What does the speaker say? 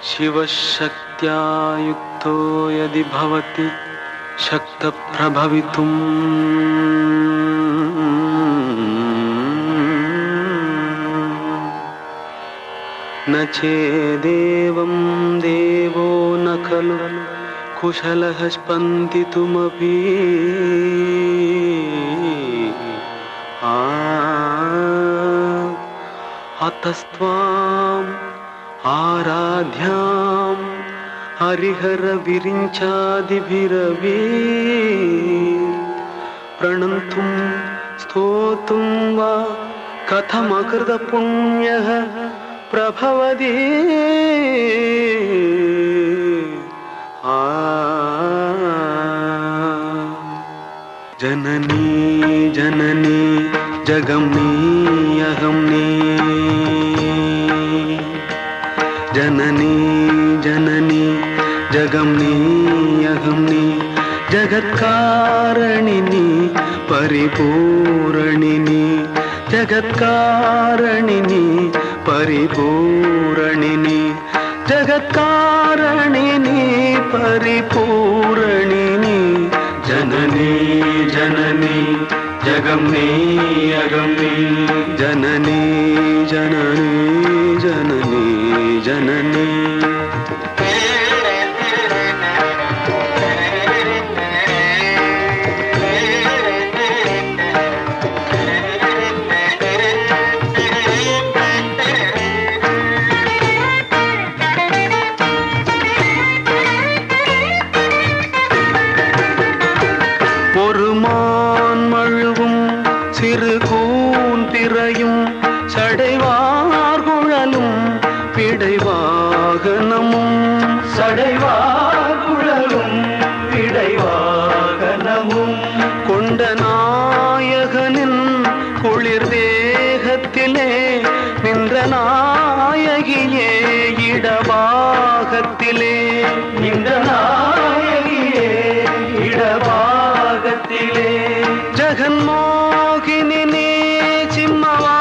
शिवशक्त्या युक्तो यदि भवति शक्तप्रभवितुम् न चेदेवं देवो न खलु कुशलः स्पन्दितुमपि अतस्त्वाम् आराध्यां हरिहर विरिञ्चादिभिरपि प्रणन्तुं स्तोतुं वा कथमकृतपुण्यः प्रभवति जननी जननी जगमनी अहमनी जननी जननी जगमनी अहमनी जगत्कारणिनी परिपूरणिनी जगत्कारणिनी परिपूरणिनी जगत्कारणिनी परिपूरणिनी जननी जननी जगमनी अगमनी जननी जननी जननी जननी சிறுகூன் பிறையும் சடைவார்குழலும் பிடைவாகனமும் சடைவார்குழலும் பிடைவாகனமும் கொண்ட நாயகனின் குளிர் தேகத்திலே நின்ற நாயகியே இடபாகத்திலே